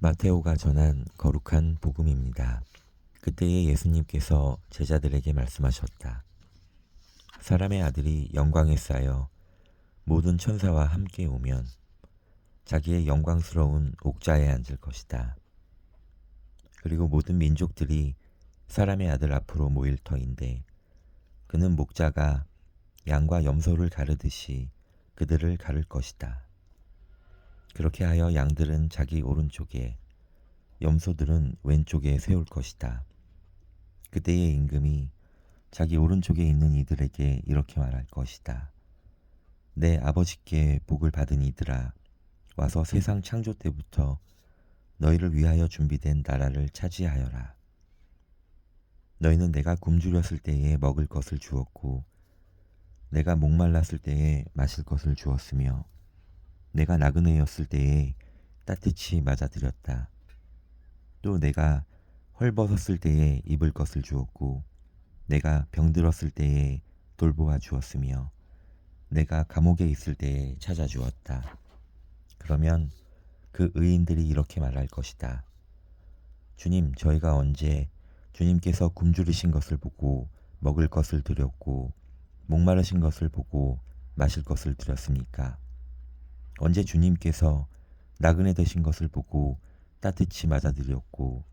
마테오가 전한 거룩한 복음입니다. 그때에 예수님께서 제자들에게 말씀하셨다. 사람의 아들이 영광에 쌓여 모든 천사와 함께 오면 자기의 영광스러운 옥좌에 앉을 것이다. 그리고 모든 민족들이 사람의 아들 앞으로 모일 터인데 그는 목자가 양과 염소를 가르듯이 그들을 가를 것이다. 그렇게 하여 양들은 자기 오른쪽에 염소들은 왼쪽에 세울 것이다. 그때의 임금이 자기 오른쪽에 있는 이들에게 이렇게 말할 것이다. 내 아버지께 복을 받은 이들아, 와서 세상 창조 때부터 너희를 위하여 준비된 나라를 차지하여라. 너희는 내가 굶주렸을 때에 먹을 것을 주었고 내가 목말랐을 때에 마실 것을 주었으며 내가 나그네였을 때에 따뜻히 맞아들였다. 또 내가 헐벗었을 때에 입을 것을 주었고 내가 병들었을 때에 돌보아 주었으며 내가 감옥에 있을 때에 찾아주었다. 그러면 그 의인들이 이렇게 말할 것이다. 주님, 저희가 언제 주님께서 굶주리신 것을 보고 먹을 것을 드렸고 목마르신 것을 보고 마실 것을 드렸습니까? 언제 주님께서 나그네 되신 것을 보고 따뜻히 맞아드렸고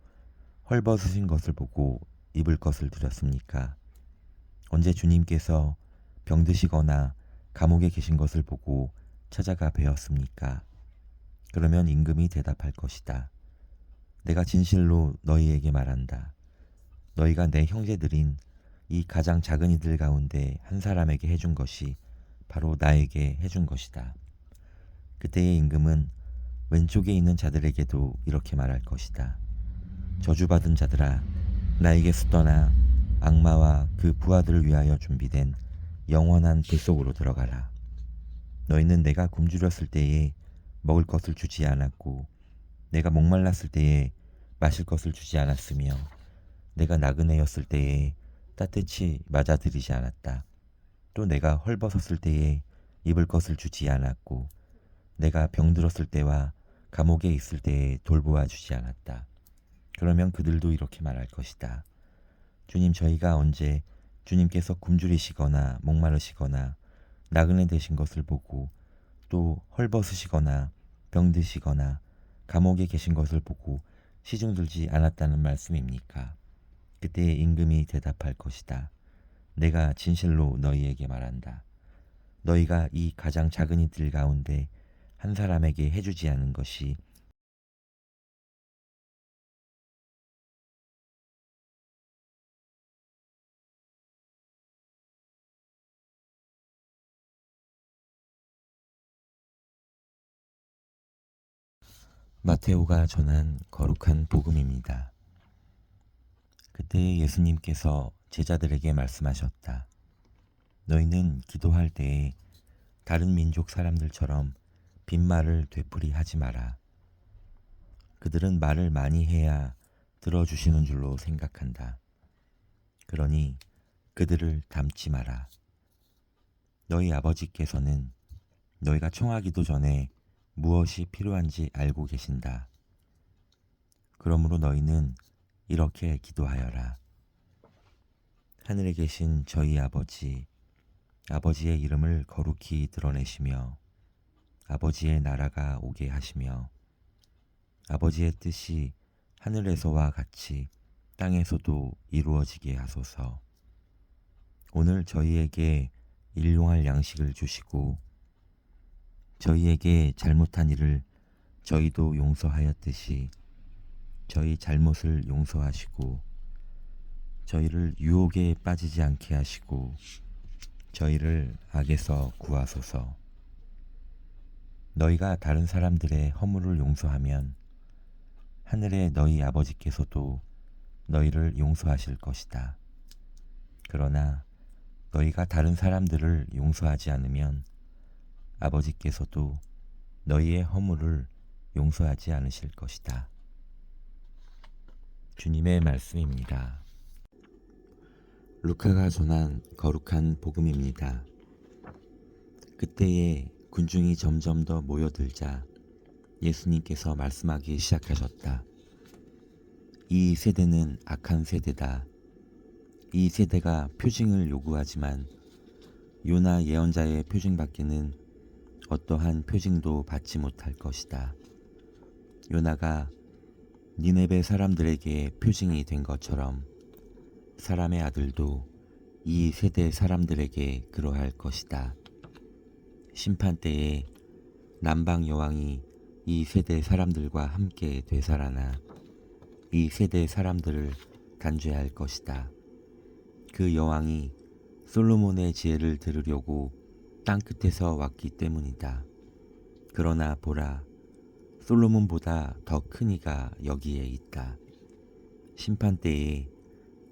헐벗으신 것을 보고 입을 것을 드렸습니까? 언제 주님께서 병드시거나 감옥에 계신 것을 보고 찾아가 뵈었습니까? 그러면 임금이 대답할 것이다. 내가 진실로 너희에게 말한다. 너희가 내 형제들인 이 가장 작은 이들 가운데 한 사람에게 해준 것이 바로 나에게 해준 것이다. 그때의 임금은 왼쪽에 있는 자들에게도 이렇게 말할 것이다. 저주받은 자들아, 나에게서 떠나 악마와 그 부하들을 위하여 준비된 영원한 불 속으로 들어가라. 너희는 내가 굶주렸을 때에 먹을 것을 주지 않았고 내가 목말랐을 때에 마실 것을 주지 않았으며 내가 나그네였을 때에 따뜻히 맞아들이지 않았다. 또 내가 헐벗었을 때에 입을 것을 주지 않았고 내가 병들었을 때와 감옥에 있을 때에 돌보아 주지 않았다. 그러면 그들도 이렇게 말할 것이다. 주님, 저희가 언제 주님께서 굶주리시거나 목마르시거나 나그네 되신 것을 보고 또 헐벗으시거나 병드시거나 감옥에 계신 것을 보고 시중 들지 않았다는 말씀입니까? 그때의 임금이 대답할 것이다. 내가 진실로 너희에게 말한다. 너희가 이 가장 작은 이들 가운데 한 사람에게 해주지 않은 것이 마테오가 전한 거룩한 복음입니다. 그때 예수님께서 제자들에게 말씀하셨다. 너희는 기도할 때에 다른 민족 사람들처럼 빈말을 되풀이하지 마라. 그들은 말을 많이 해야 들어주시는 줄로 생각한다. 그러니 그들을 닮지 마라. 너희 아버지께서는 너희가 청하기도 전에 무엇이 필요한지 알고 계신다. 그러므로 너희는 이렇게 기도하여라. 하늘에 계신 저희 아버지, 아버지의 이름을 거룩히 드러내시며 아버지의 나라가 오게 하시며 아버지의 뜻이 하늘에서와 같이 땅에서도 이루어지게 하소서. 오늘 저희에게 일용할 양식을 주시고 저희에게 잘못한 일을 저희도 용서하였듯이 저희 잘못을 용서하시고 저희를 유혹에 빠지지 않게 하시고 저희를 악에서 구하소서. 너희가 다른 사람들의 허물을 용서하면 하늘의 너희 아버지께서도 너희를 용서하실 것이다. 그러나 너희가 다른 사람들을 용서하지 않으면 아버지께서도 너희의 허물을 용서하지 않으실 것이다. 주님의 말씀입니다. 루카가 전한 거룩한 복음입니다. 그때에 군중이 점점 더 모여들자 예수님께서 말씀하기 시작하셨다. 이 세대는 악한 세대다. 이 세대가 표징을 요구하지만 요나 예언자의 표징밖에는 어떠한 표징도 받지 못할 것이다. 요나가 니네베 사람들에게 표징이 된 것처럼 사람의 아들도 이 세대 사람들에게 그러할 것이다. 심판 때에 남방 여왕이 이 세대 사람들과 함께 되살아나 이 세대 사람들을 단죄할 것이다. 그 여왕이 솔로몬의 지혜를 들으려고 땅 끝에서 왔기 때문이다. 그러나 보라, 솔로몬보다 더 큰 이가 여기에 있다. 심판 때에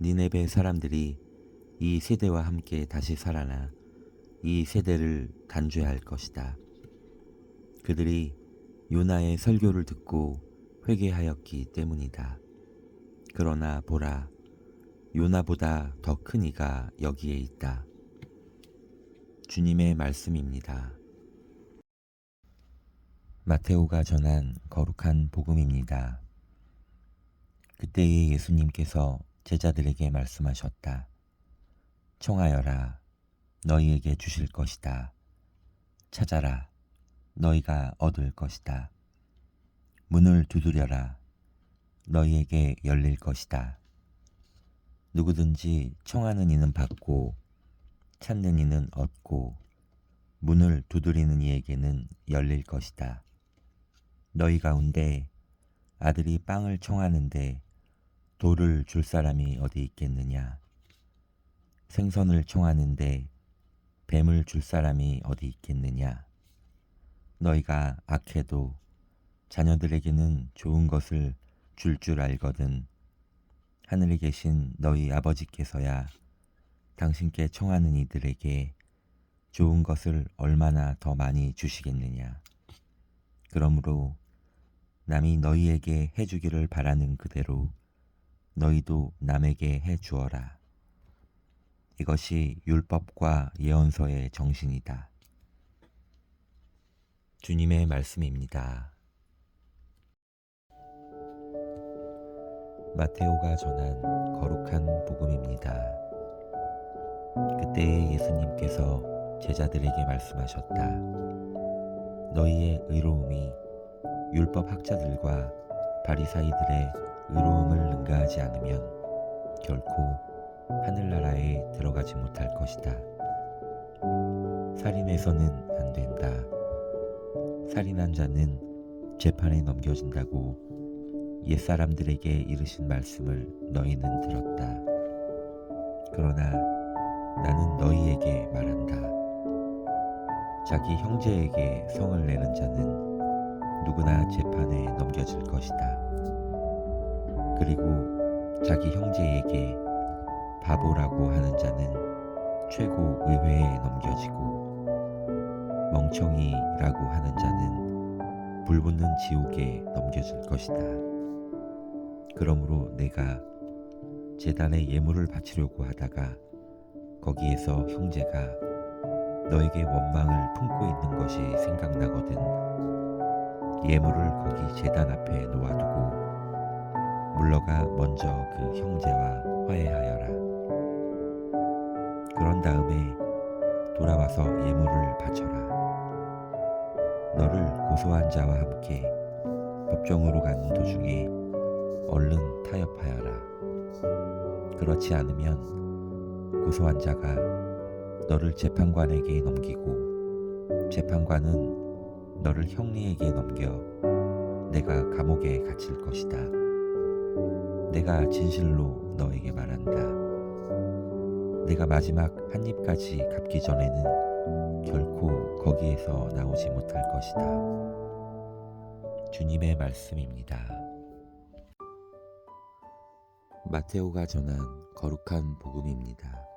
니네베 사람들이 이 세대와 함께 다시 살아나 이 세대를 단죄할 것이다. 그들이 요나의 설교를 듣고 회개하였기 때문이다. 그러나 보라, 요나보다 더 큰 이가 여기에 있다. 주님의 말씀입니다. 마테오가 전한 거룩한 복음입니다. 그때에 예수님께서 제자들에게 말씀하셨다. 청하여라, 너희에게 주실 것이다. 찾아라, 너희가 얻을 것이다. 문을 두드려라, 너희에게 열릴 것이다. 누구든지 청하는 이는 받고 찾는 이는 얻고 문을 두드리는 이에게는 열릴 것이다. 너희 가운데 아들이 빵을 청하는데 돌을 줄 사람이 어디 있겠느냐? 생선을 청하는데 뱀을 줄 사람이 어디 있겠느냐? 너희가 악해도 자녀들에게는 좋은 것을 줄 알거든 하늘에 계신 너희 아버지께서야 당신께 청하는 이들에게 좋은 것을 얼마나 더 많이 주시겠느냐. 그러므로 남이 너희에게 해주기를 바라는 그대로 너희도 남에게 해주어라. 이것이 율법과 예언서의 정신이다. 주님의 말씀입니다. 마테오가 전한 거룩한 복음입니다. 그때에 예수님께서 제자들에게 말씀하셨다. 너희의 의로움이 율법 학자들과 바리사이들의 의로움을 능가하지 않으면 결코 하늘나라에 들어가지 못할 것이다. 살인해서는 안 된다. 살인한 자는 재판에 넘겨진다고 옛사람들에게 이르신 말씀을 너희는 들었다. 그러나 나는 너희에게 말한다. 자기 형제에게 성을 내는 자는 누구나 재판에 넘겨질 것이다. 그리고 자기 형제에게 바보라고 하는 자는 최고 의회에 넘겨지고 멍청이라고 하는 자는 불붙는 지옥에 넘겨질 것이다. 그러므로 내가 제단에 예물을 바치려고 하다가 거기에서 형제가 너에게 원망을 품고 있는 것이 생각나거든 예물을 거기 제단 앞에 놓아두고 물러가 먼저 그 형제와 화해하여라. 그런 다음에 돌아와서 예물을 바쳐라. 너를 고소한 자와 함께 법정으로 가는 도중에 얼른 타협하여라. 그렇지 않으면 고소한 자가 너를 재판관에게 넘기고 재판관은 너를 형리에게 넘겨 내가 감옥에 갇힐 것이다. 내가 진실로 너에게 말한다. 내가 마지막 한 입까지 갚기 전에는 결코 거기에서 나오지 못할 것이다. 주님의 말씀입니다. 마테오가 전한 거룩한 복음입니다.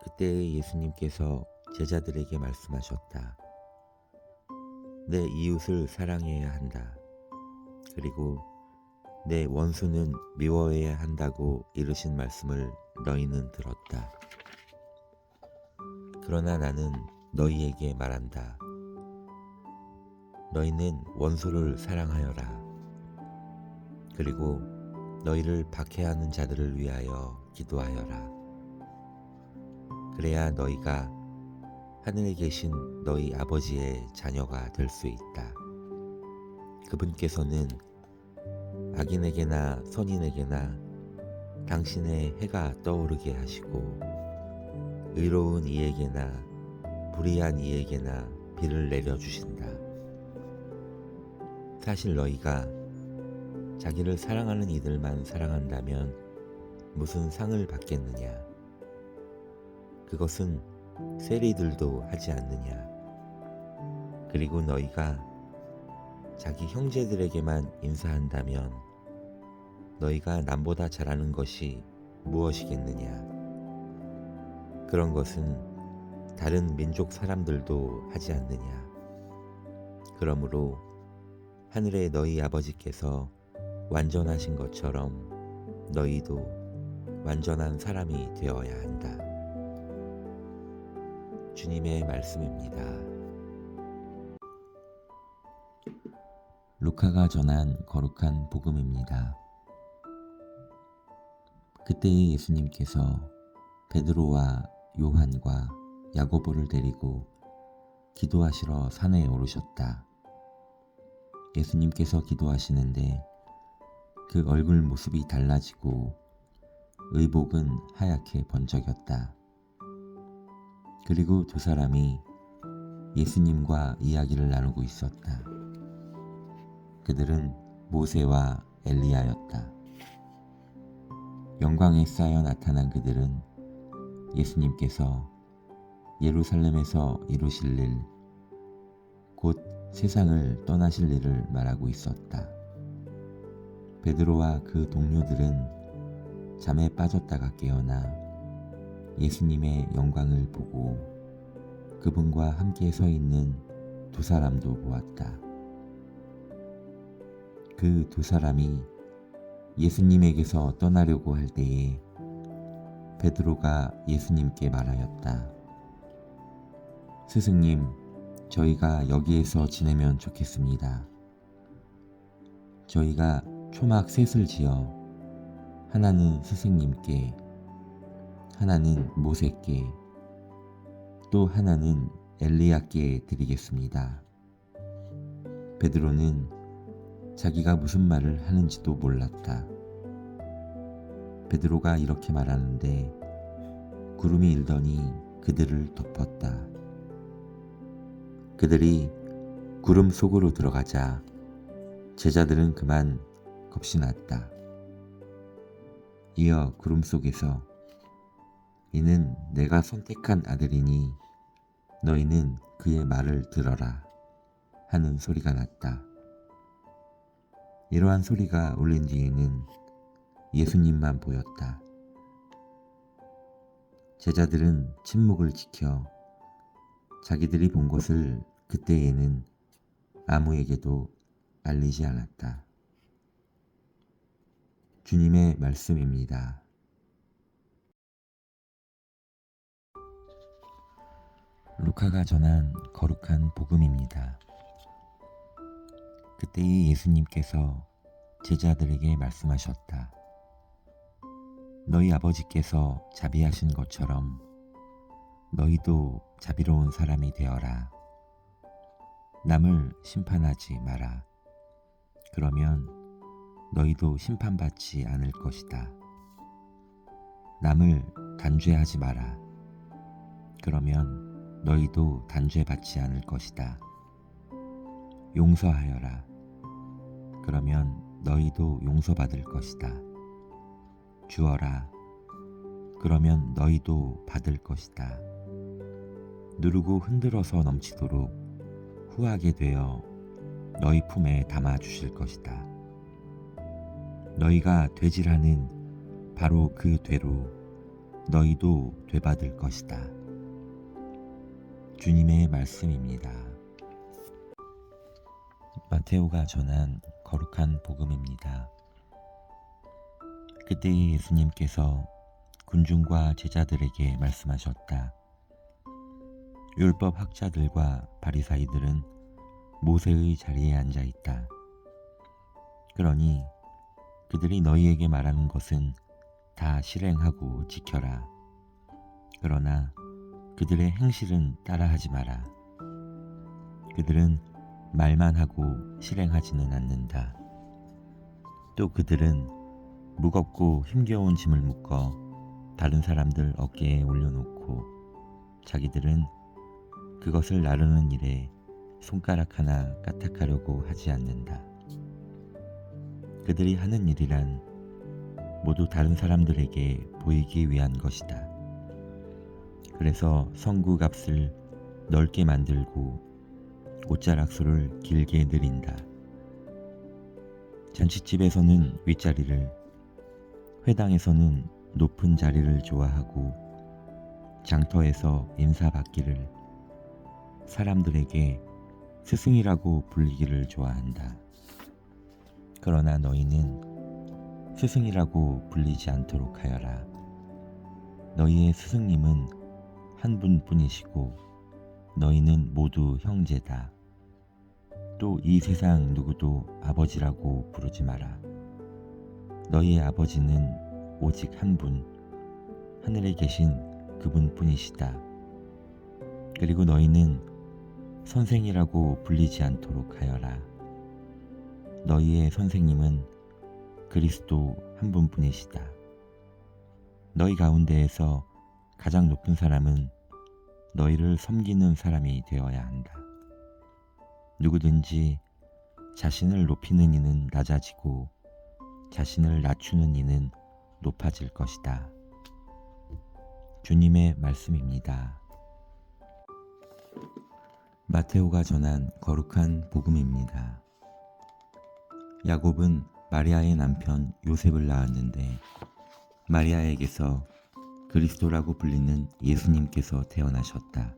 그때 예수님께서 제자들에게 말씀하셨다. 내 이웃을 사랑해야 한다. 그리고 내 원수는 미워해야 한다고 이르신 말씀을 너희는 들었다. 그러나 나는 너희에게 말한다. 너희는 원수를 사랑하여라. 그리고 너희를 박해하는 자들을 위하여 기도하여라. 그래야 너희가 하늘에 계신 너희 아버지의 자녀가 될 수 있다. 그분께서는 악인에게나 선인에게나 당신의 해가 떠오르게 하시고 의로운 이에게나 불의한 이에게나 비를 내려주신다. 사실 너희가 자기를 사랑하는 이들만 사랑한다면 무슨 상을 받겠느냐? 그것은 세리들도 하지 않느냐? 그리고 너희가 자기 형제들에게만 인사한다면 너희가 남보다 잘하는 것이 무엇이겠느냐? 그런 것은 다른 민족 사람들도 하지 않느냐? 그러므로 하늘의 너희 아버지께서 완전하신 것처럼 너희도 완전한 사람이 되어야 한다. 주님의 말씀입니다. 루카가 전한 거룩한 복음입니다. 그때에 예수님께서 베드로와 요한과 야고보를 데리고 기도하시러 산에 오르셨다. 예수님께서 기도하시는데 그 얼굴 모습이 달라지고 의복은 하얗게 번쩍였다. 그리고 두 사람이 예수님과 이야기를 나누고 있었다. 그들은 모세와 엘리야였다. 영광에 쌓여 나타난 그들은 예수님께서 예루살렘에서 이루실 일, 곧 세상을 떠나실 일을 말하고 있었다. 베드로와 그 동료들은 잠에 빠졌다가 깨어나 예수님의 영광을 보고 그분과 함께 서 있는 두 사람도 보았다. 그 두 사람이 예수님에게서 떠나려고 할 때에 베드로가 예수님께 말하였다. 스승님, 저희가 여기에서 지내면 좋겠습니다. 저희가 초막 셋을 지어 하나는 스승님께, 하나는 모세께, 또 하나는 엘리야께 드리겠습니다. 베드로는 자기가 무슨 말을 하는지도 몰랐다. 베드로가 이렇게 말하는데 구름이 일더니 그들을 덮었다. 그들이 구름 속으로 들어가자 제자들은 그만 겁이 났다. 이어 구름 속에서 이는 내가 선택한 아들이니 너희는 그의 말을 들어라 하는 소리가 났다. 이러한 소리가 울린 뒤에는 예수님만 보였다. 제자들은 침묵을 지켜 자기들이 본 것을 그때에는 아무에게도 알리지 않았다. 주님의 말씀입니다. 루카가 전한 거룩한 복음입니다. 그때에 예수님께서 제자들에게 말씀하셨다. 너희 아버지께서 자비하신 것처럼 너희도 자비로운 사람이 되어라. 남을 심판하지 마라. 그러면 너희도 심판받지 않을 것이다. 남을 단죄하지 마라. 그러면 너희도 단죄받지 않을 것이다. 용서하여라. 그러면 너희도 용서받을 것이다. 주어라. 그러면 너희도 받을 것이다. 누르고 흔들어서 넘치도록 후하게 되어 너희 품에 담아 주실 것이다. 너희가 되질하는 바로 그 되로 너희도 되받을 것이다. 주님의 말씀입니다. 마테오가 전한 거룩한 복음입니다. 그때에 예수님께서 군중과 제자들에게 말씀하셨다. 율법 학자들과 바리사이들은 모세의 자리에 앉아 있다. 그러니 그들이 너희에게 말하는 것은 다 실행하고 지켜라. 그러나 그들의 행실은 따라하지 마라. 그들은 말만 하고 실행하지는 않는다. 또 그들은 무겁고 힘겨운 짐을 묶어 다른 사람들 어깨에 올려놓고 자기들은 그것을 나르는 일에 손가락 하나 까딱하려고 하지 않는다. 그들이 하는 일이란 모두 다른 사람들에게 보이기 위한 것이다. 그래서 성구 값을 넓게 만들고 옷자락소를 길게 늘린다. 잔치집에서는 윗자리를, 회당에서는 높은 자리를 좋아하고 장터에서 인사받기를, 사람들에게 스승이라고 불리기를 좋아한다. 그러나 너희는 스승이라고 불리지 않도록 하여라. 너희의 스승님은 한 분뿐이시고 너희는 모두 형제다. 또 이 세상 누구도 아버지라고 부르지 마라. 너희의 아버지는 오직 한 분, 하늘에 계신 그분뿐이시다. 그리고 너희는 선생이라고 불리지 않도록 하여라. 너희의 선생님은 그리스도 한 분뿐이시다. 너희 가운데에서 가장 높은 사람은 너희를 섬기는 사람이 되어야 한다. 누구든지 자신을 높이는 이는 낮아지고 자신을 낮추는 이는 높아질 것이다. 주님의 말씀입니다. 마테오가 전한 거룩한 복음입니다. 야곱은 마리아의 남편 요셉을 낳았는데 마리아에게서 그리스도라고 불리는 예수님께서 태어나셨다.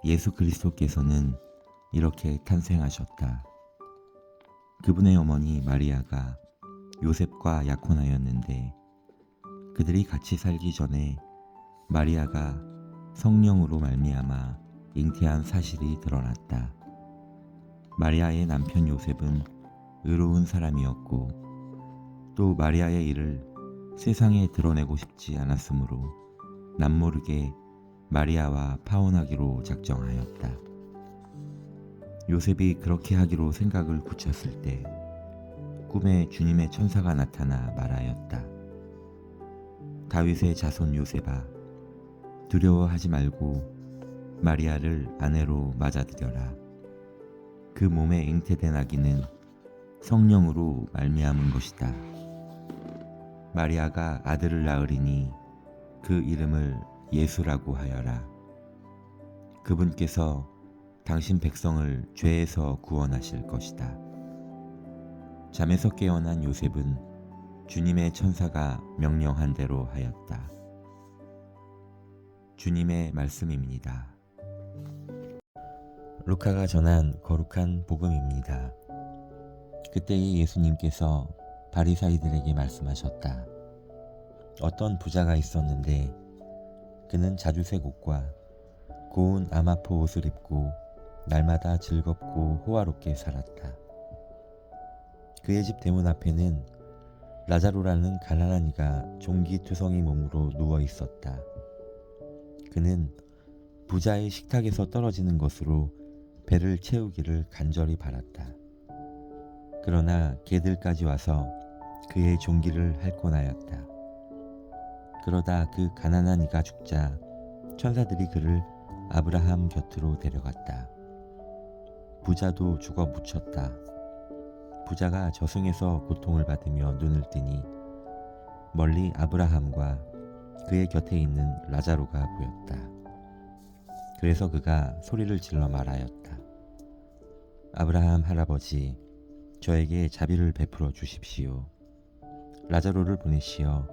예수 그리스도께서는 이렇게 탄생하셨다. 그분의 어머니 마리아가 요셉과 약혼하였는데 그들이 같이 살기 전에 마리아가 성령으로 말미암아 잉태한 사실이 드러났다. 마리아의 남편 요셉은 의로운 사람이었고 또 마리아의 일을 세상에 드러내고 싶지 않았으므로 남모르게 마리아와 파혼하기로 작정하였다. 요셉이 그렇게 하기로 생각을 굳혔을 때 꿈에 주님의 천사가 나타나 말하였다. 다윗의 자손 요셉아, 두려워하지 말고 마리아를 아내로 맞아들여라. 그 몸에 잉태된 아기는 성령으로 말미암은 것이다. 마리아가 아들을 낳으리니 그 이름을 예수라고 하여라. 그분께서 당신 백성을 죄에서 구원하실 것이다. 잠에서 깨어난 요셉은 주님의 천사가 명령한 대로 하였다. 주님의 말씀입니다. 루카가 전한 거룩한 복음입니다. 그때의 예수님께서 바리사이들에게 말씀하셨다. 어떤 부자가 있었는데 그는 자주색 옷과 고운 아마포 옷을 입고 날마다 즐겁고 호화롭게 살았다. 그의 집 대문 앞에는 라자로라는 가난한 이가 종기투성이 몸으로 누워 있었다. 그는 부자의 식탁에서 떨어지는 것으로 배를 채우기를 간절히 바랐다. 그러나 개들까지 와서 그의 종기를 핥곤 하였다. 그러다 그 가난한 이가 죽자 천사들이 그를 아브라함 곁으로 데려갔다. 부자도 죽어 묻혔다. 부자가 저승에서 고통을 받으며 눈을 뜨니 멀리 아브라함과 그의 곁에 있는 라자로가 보였다. 그래서 그가 소리를 질러 말하였다. 아브라함 할아버지, 저에게 자비를 베풀어 주십시오. 라자로를 보내시어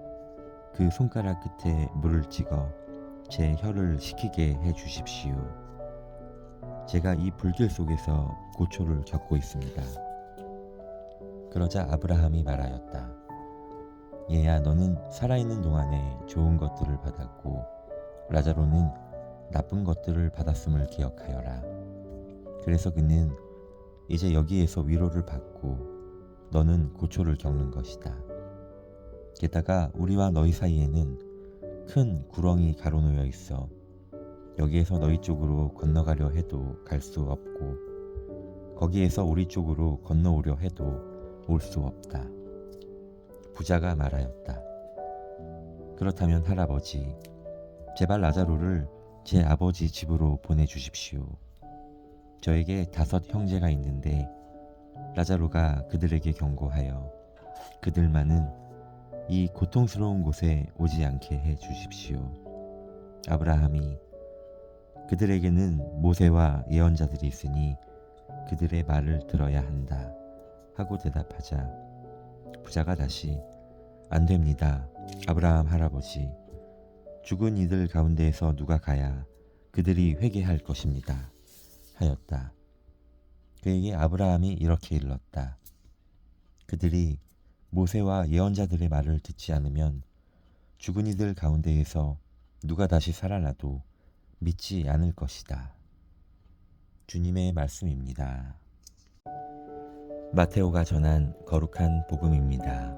그 손가락 끝에 물을 찍어 제 혀를 식히게 해 주십시오. 제가 이 불길 속에서 고초를 겪고 있습니다. 그러자 아브라함이 말하였다. 얘야, 너는 살아있는 동안에 좋은 것들을 받았고 라자로는 나쁜 것들을 받았음을 기억하여라. 그래서 그는 이제 여기에서 위로를 받고 너는 고초를 겪는 것이다. 게다가 우리와 너희 사이에는 큰 구렁이 가로놓여 있어 여기에서 너희 쪽으로 건너가려 해도 갈 수 없고 거기에서 우리 쪽으로 건너오려 해도 올 수 없다. 부자가 말하였다. 그렇다면 할아버지, 제발 라자로를 제 아버지 집으로 보내주십시오. 저에게 5 형제가 있는데 라자로가 그들에게 경고하여 그들만은 이 고통스러운 곳에 오지 않게 해 주십시오. 아브라함이 그들에게는 모세와 예언자들이 있으니 그들의 말을 들어야 한다 하고 대답하자 부자가 다시 안 됩니다. 아브라함 할아버지, 죽은 이들 가운데에서 누가 가야 그들이 회개할 것입니다 하였다. 그에게 아브라함이 이렇게 일렀다. 그들이 모세와 예언자들의 말을 듣지 않으면 죽은 이들 가운데에서 누가 다시 살아나도 믿지 않을 것이다. 주님의 말씀입니다. 마테오가 전한 거룩한 복음입니다.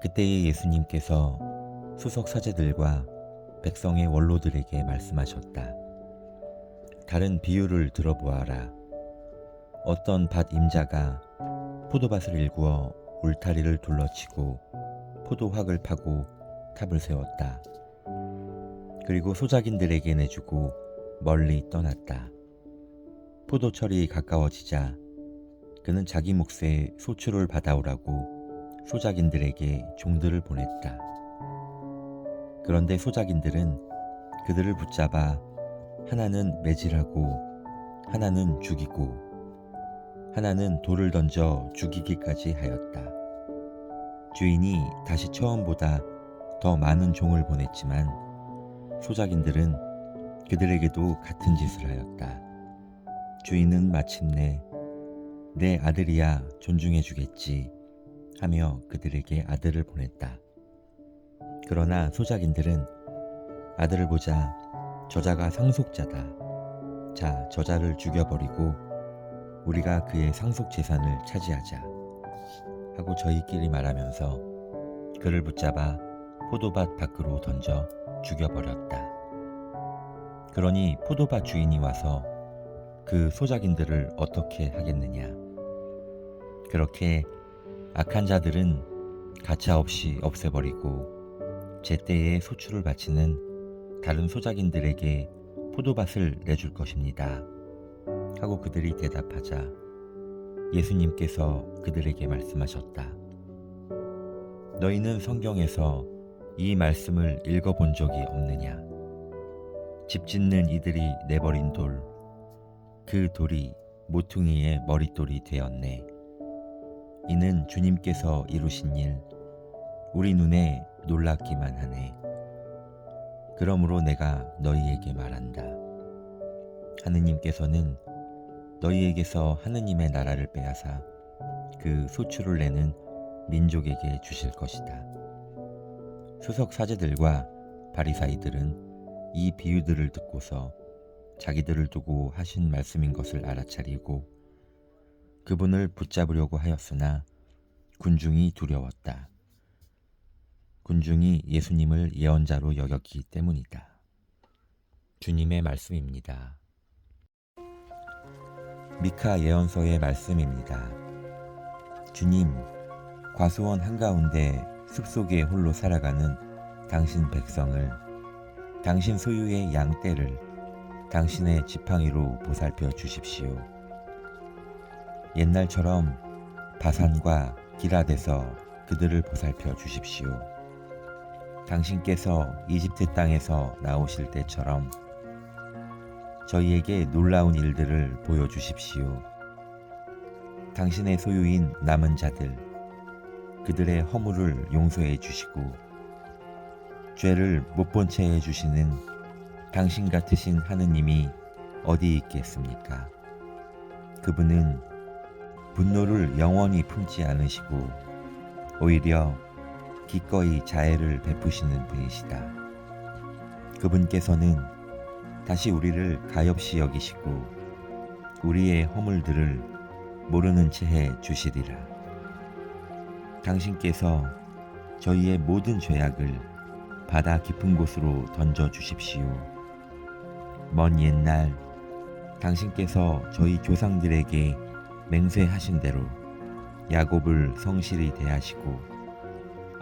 그때의 예수님께서 수석 사제들과 백성의 원로들에게 말씀하셨다. 다른 비유를 들어보아라. 어떤 밭 임자가 포도밭을 일구어 울타리를 둘러치고 포도확을 파고 탑을 세웠다. 그리고 소작인들에게 내주고 멀리 떠났다. 포도철이 가까워지자 그는 자기 몫의 소출을 받아오라고 소작인들에게 종들을 보냈다. 그런데 소작인들은 그들을 붙잡아 하나는 매질하고 하나는 죽이고 하나는 돌을 던져 죽이기까지 하였다. 주인이 다시 처음보다 더 많은 종을 보냈지만 소작인들은 그들에게도 같은 짓을 하였다. 주인은 마침내 내 아들이야 존중해 주겠지 하며 그들에게 아들을 보냈다. 그러나 소작인들은 아들을 보자 저자가 상속자다. 자, 저자를 죽여버리고 우리가 그의 상속 재산을 차지하자 하고 저희끼리 말하면서 그를 붙잡아 포도밭 밖으로 던져 죽여버렸다. 그러니 포도밭 주인이 와서 그 소작인들을 어떻게 하겠느냐. 그렇게 악한 자들은 가차없이 없애버리고 제때에 소출을 바치는 다른 소작인들에게 포도밭을 내줄 것입니다 하고 그들이 대답하자 예수님께서 그들에게 말씀하셨다. 너희는 성경에서 이 말씀을 읽어본 적이 없느냐? 집 짓는 이들이 내버린 돌, 그 돌이 모퉁이의 머릿돌이 되었네. 이는 주님께서 이루신 일, 우리 눈에 놀랍기만 하네. 그러므로 내가 너희에게 말한다. 하느님께서는 너희에게서 하느님의 나라를 빼앗아 그 소출을 내는 민족에게 주실 것이다. 수석 사제들과 바리사이들은 이 비유들을 듣고서 자기들을 두고 하신 말씀인 것을 알아차리고 그분을 붙잡으려고 하였으나 군중이 두려웠다. 군중이 예수님을 예언자로 여겼기 때문이다. 주님의 말씀입니다. 미카 예언서의 말씀입니다. 주님, 과수원 한가운데 숲속에 홀로 살아가는 당신 백성을 당신 소유의 양떼를 당신의 지팡이로 보살펴 주십시오. 옛날처럼 바산과 기럇에서 그들을 보살펴 주십시오. 당신께서 이집트 땅에서 나오실 때처럼 저희에게 놀라운 일들을 보여주십시오. 당신의 소유인 남은 자들, 그들의 허물을 용서해 주시고 죄를 못 본 채 해주시는 당신 같으신 하느님이 어디 있겠습니까? 그분은 분노를 영원히 품지 않으시고 오히려 기꺼이 자애를 베푸시는 분이시다. 그분께서는 다시 우리를 가엾이 여기시고 우리의 허물들을 모르는 채해 주시리라. 당신께서 저희의 모든 죄악을 바다 깊은 곳으로 던져 주십시오. 먼 옛날 당신께서 저희 조상들에게 맹세하신 대로 야곱을 성실히 대하시고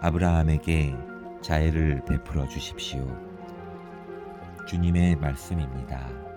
아브라함에게 자애를 베풀어 주십시오. 주님의 말씀입니다.